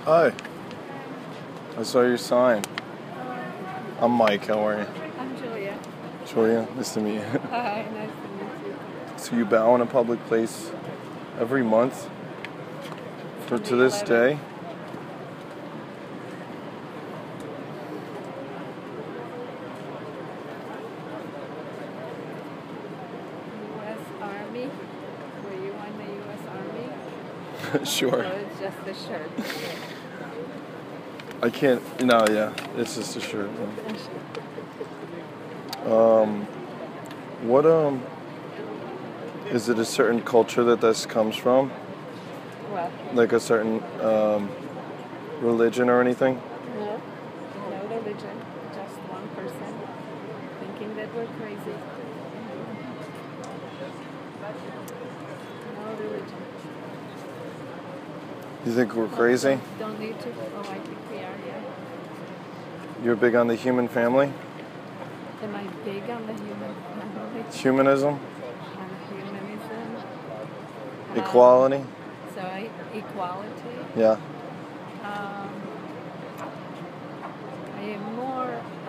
Hi. I saw your sign. I'm Mike. How are you? I'm Julia. Julia, nice to meet you. Hi, nice to meet you. So you bow in a public place every month to this day? U.S. Army? Were you on the U.S. Army? Sure. Or it's just a shirt? I can't. No, yeah, it's just a shirt. What is it a certain culture that this comes from? What? Like a certain religion or anything? No. No religion. Just one person thinking that we're crazy. No religion. You think we're crazy? Don't need to. Oh, I think we are, yeah. You're big on the human family? Am I big on the human family? Humanism? On humanism? Equality? Equality? Yeah.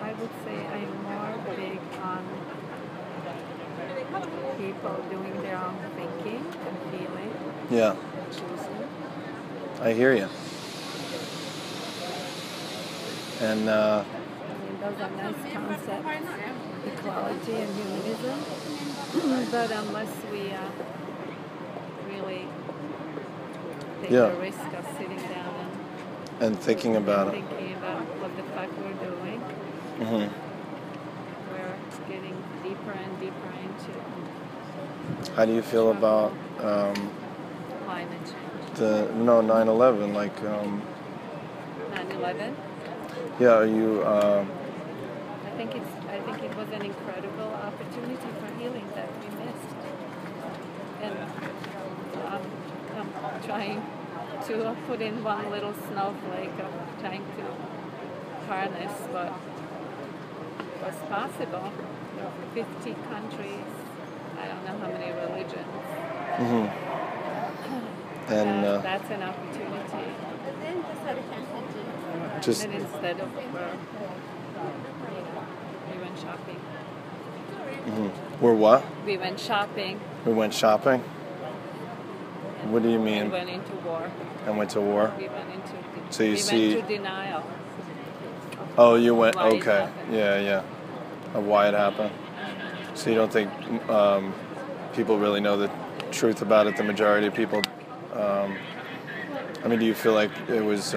I would say I am more big on people doing their own thinking and feeling. Yeah. And choosing. I hear you. And I mean, those are nice concepts, equality and humanism. But unless we really take the risk of sitting down and thinking about it. Thinking about what the fuck we're doing, we're getting deeper and deeper into. How do you feel about Climate change. 9/11? Like 9/11. Yeah, are you? I think it was an incredible opportunity for healing that we missed, and I'm trying to put in one little snowflake of trying to harness what was possible. There are 50 countries. I don't know how many religions. And that's an opportunity. Just and instead of we went shopping. We're what? We went shopping. We went shopping? What do you mean? We went into war. And went to war? We went into So you we see... went to denial. Oh, you went... Why Okay. Yeah. Of why it happened. So you don't think people really know the truth about it, the majority of people? I mean, do you feel like it was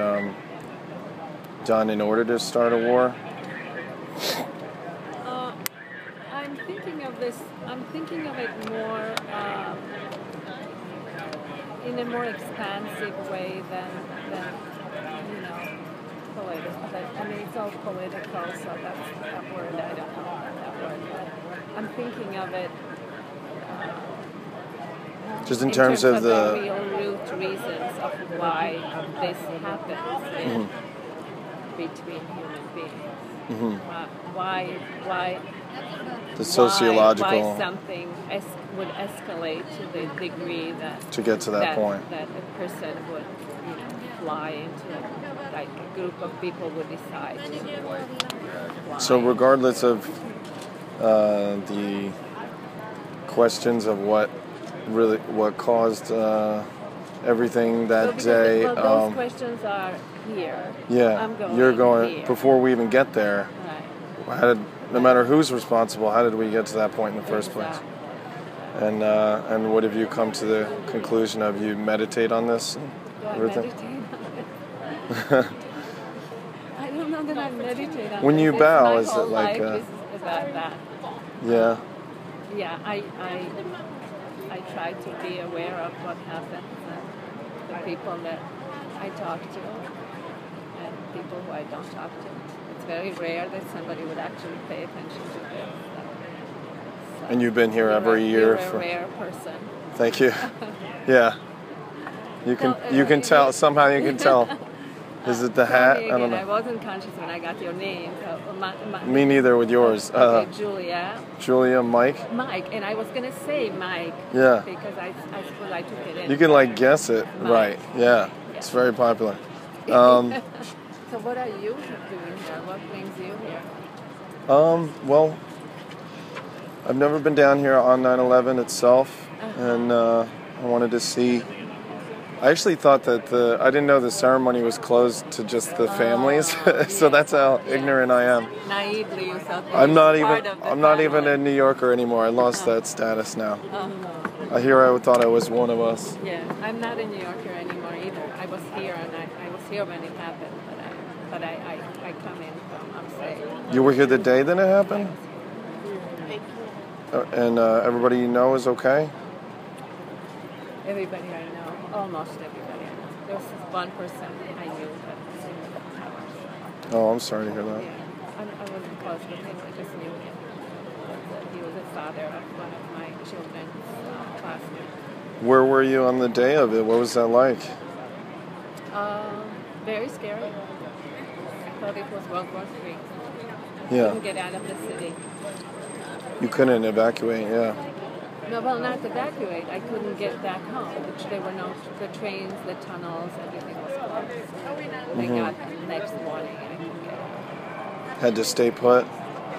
done in order to start a war? I'm thinking of it more in a more expansive way than political. I mean, it's all political, so that's that word. I don't know that word, but I'm thinking of it just in terms of the real root reasons of why this happens between human beings. Why the sociological... Why something would escalate to the degree that... To get to that point. That a person would fly into, like a group of people would decide to fly. So regardless of the questions of what caused everything that day... those questions are here. Yeah, you're going... Here. Before we even get there, right. No matter who's responsible, how did we get to that point in the first place? And what have you come to the conclusion of? You meditate on this? Do I meditate on it? I don't know now that I meditate on When this, you bow, my is it whole like life is about that. Yeah. Yeah, I try to be aware of what happens and the people that I talk to and people who I don't talk to. It's very rare that somebody would actually pay attention to this. So And you've been here every year you're a rare person. Thank you. Yeah. You can tell somehow you can tell. Is it the hat? Again, I don't know. I wasn't conscious when I got your name. So Me neither with yours. Okay, Julia. Julia, Mike. Mike, and I was gonna say Mike. Yeah. Because I suppose I took it in. You can like guess it, Mike. right? Yeah. It's very popular. So what are you doing here? What brings you here? Well, I've never been down here on 9/11 itself, and I wanted to see. I actually thought that I didn't know the ceremony was closed to just the families, so that's how ignorant I am. Naively, you thought that I'm not part even. of the I'm not even family. a New Yorker anymore. I lost that status now. I thought I was one of us. Yeah, I'm not a New Yorker anymore either. I was here, and I was here when it happened, but I come in from upstate. You were here the day that it happened, and everybody you know is okay. Everybody I know, almost everybody I know. There was one person I knew that was in the tower. Oh, I'm sorry to hear that. Yeah, I wasn't close with him. I just knew him. He was the father of one of my children's classmates. Where were you on the day of it? What was that like? Very scary. I thought it was World War III. Yeah. Couldn't get out of the city. You couldn't evacuate, yeah. No, well, not evacuate. I couldn't get back home. There were no the trains, the tunnels, everything was closed. Thank God. Next morning, I couldn't get out. Had to stay put.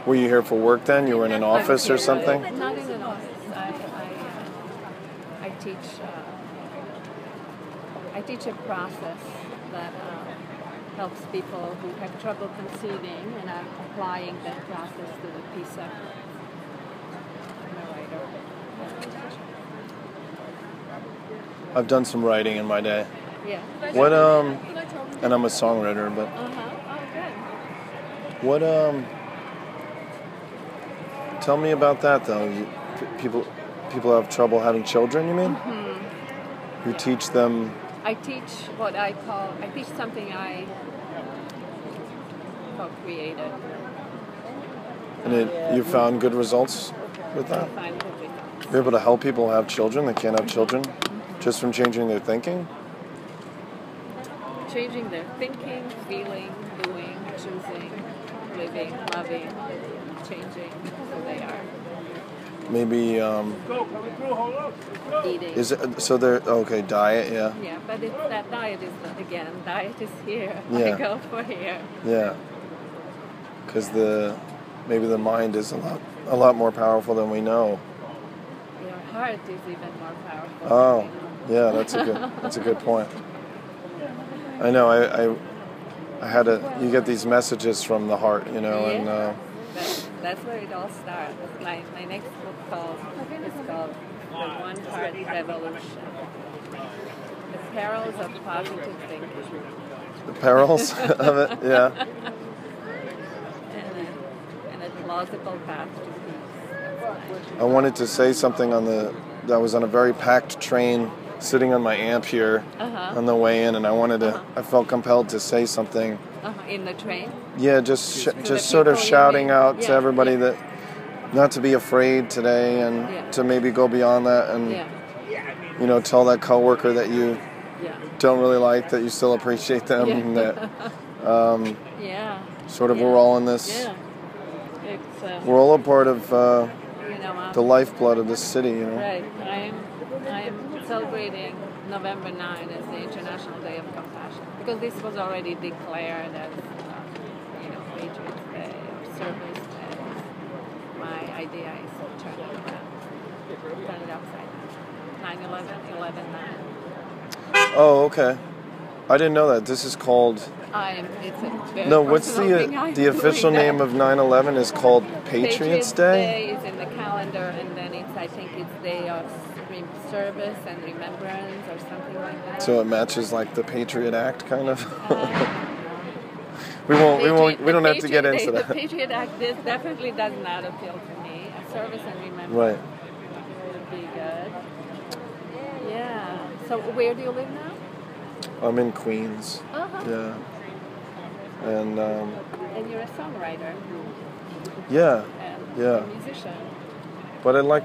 Were you here for work then? You were in an office or something? Not in an office. I teach. I teach a process that helps people who have trouble conceiving, and I'm applying that process to the peace effort. I'm a writer. I've done some writing in my day. Yeah. What and I'm a songwriter, but Oh, good. what tell me about that though. People have trouble having children, you mean? Mm-hmm. You teach them. I teach I teach something I co-created. And you found good results with that? I find good results. You're able to help people have children that can't have children just from changing their thinking? Changing their thinking, feeling, doing, choosing, living, loving, changing who they are. Maybe Eating. is it so they're okay, diet, yeah. Yeah, but that diet is diet is here. Yeah. I go for here. Yeah. Cuz maybe the mind is a lot more powerful than we know. Your heart is even more powerful. Oh. Yeah, that's a good point. I know I had you get these messages from the heart, you know, Yeah. and that's where it all starts. My next book is called The One Heart Revolution. The Perils of Positive Thinking. the perils of it, yeah. And a plausible path to peace. I wanted to say something that was on a very packed train sitting on my amp here on the way in, and I felt compelled to say something. In the train? Yeah, just sort of shouting out to everybody that not to be afraid today, and to maybe go beyond that, and you know, tell that coworker that you don't really like that you still appreciate them, and that sort of we're all in this. Yeah. It's, we're all a part of you know, the lifeblood of this city, you know. Right. I am celebrating November 9 as the International Day of Compassion, because this was already declared as Patriots Day or Service Day. My idea is to turn it around, turn it upside down. 9/11, 11/9. Oh, okay. I didn't know that. This is called. It's a very No, what's personal thing. the official name of 9/11 is called Patriots Day? Day is in the calendar, and then I think it's Day of Service and Remembrance or something like that. So it matches like the Patriot Act, kind of. We don't have to get into The that. Patriot Act this definitely does not appeal to me. A service and remember Right. would be good. Yeah. So where do you live now? I'm in Queens. Uh-huh. Yeah. And And you're a songwriter yeah, and yeah. a musician. But I'd like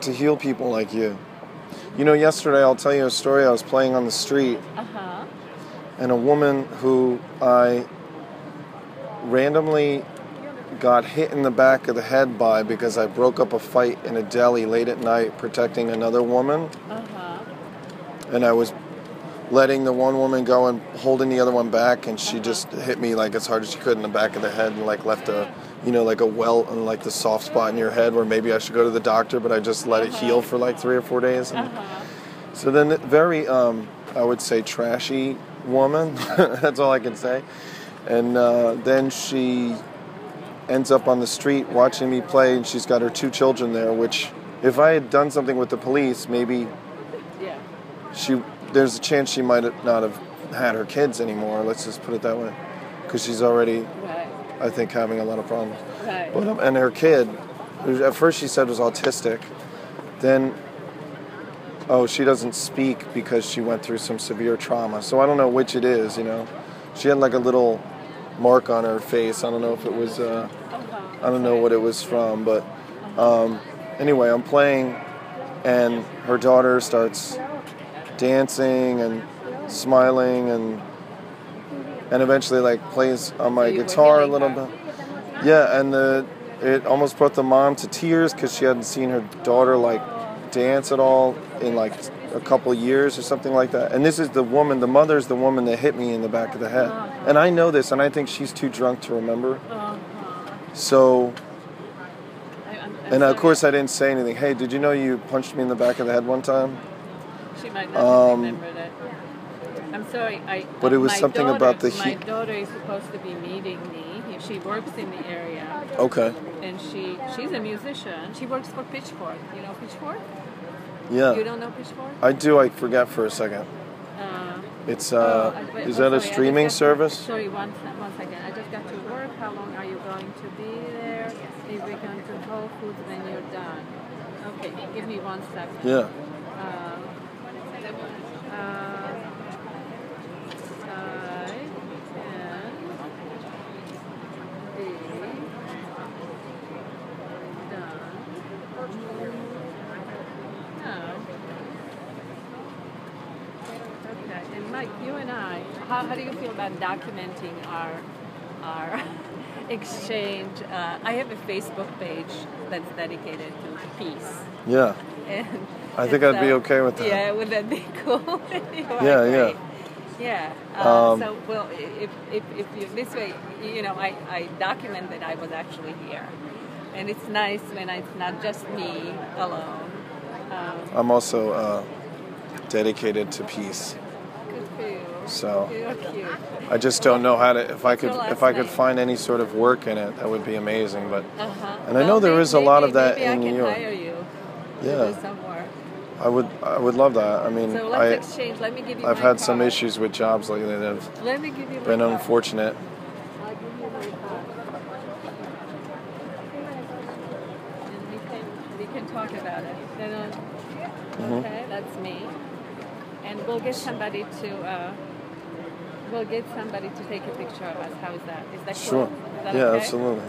to heal people like you. You know, yesterday, I'll tell you a story. I was playing on the street, Uh-huh. and a woman who I randomly got hit in the back of the head by because I broke up a fight in a deli late at night protecting another woman. Uh-huh. And I was letting the one woman go and holding the other one back, and she just hit me like as hard as she could in the back of the head and like left a, like a welt and like the soft spot in your head where maybe I should go to the doctor, but I just let it heal for like 3 or 4 days. And so then very, I would say trashy woman, that's all I can say. And then she ends up on the street watching me play, and she's got her 2 children there, which if I had done something with the police, maybe there's a chance she might not have had her kids anymore, let's just put it that way, because she's already, I think, having a lot of problems. Right. But, and her kid, at first she said was autistic, then, she doesn't speak because she went through some severe trauma, so I don't know which it is, She had like a little mark on her face, I don't know if it was, I don't know what it was from, but anyway, I'm playing, and her daughter starts dancing and smiling and eventually like plays on my guitar a little bit. Yeah, and it almost brought the mom to tears because she hadn't seen her daughter like dance at all in like a couple years or something like that. And this is the mother's the woman that hit me in the back of the head. And I know this, and I think she's too drunk to remember. So, and of course I didn't say anything. Hey, did you know you punched me in the back of the head one time? She might not remember that. I'm sorry. But it was something about the heat. My daughter is supposed to be meeting me. She works in the area. Okay. And she's a musician. She works for Pitchfork. You know Pitchfork? Yeah. You don't know Pitchfork? I do. I forget for a second. It's is that a streaming service? Sorry, one second. I just got to work. How long are you going to be there? If we come to Whole Foods when you're done. Okay, give me 1 second. Yeah. Mike, you and I, how do you feel about documenting our exchange? I have a Facebook page that's dedicated to peace. Yeah. And I think I'd be okay with that. Yeah, would that be cool? Yeah. Yeah. So, well, if you this way, I document that I was actually here, and it's nice when it's not just me alone. I'm also dedicated to peace. Good for you. So You're cute. I just don't know how to. If I could find any sort of work in it, that would be amazing. But and I know there is a lot of that in New York. Maybe I can hire you. Yeah. To do some work. I would love that. I mean, So let's exchange. Let me give you. I've my had some card. issues with jobs lately that have Let me give you been my card. unfortunate. I'll give you my card. And we can talk about it. Then okay, that's me. And we'll get somebody to take a picture of us. How is that? Is that cool? Sure. Is that Yeah, okay? absolutely.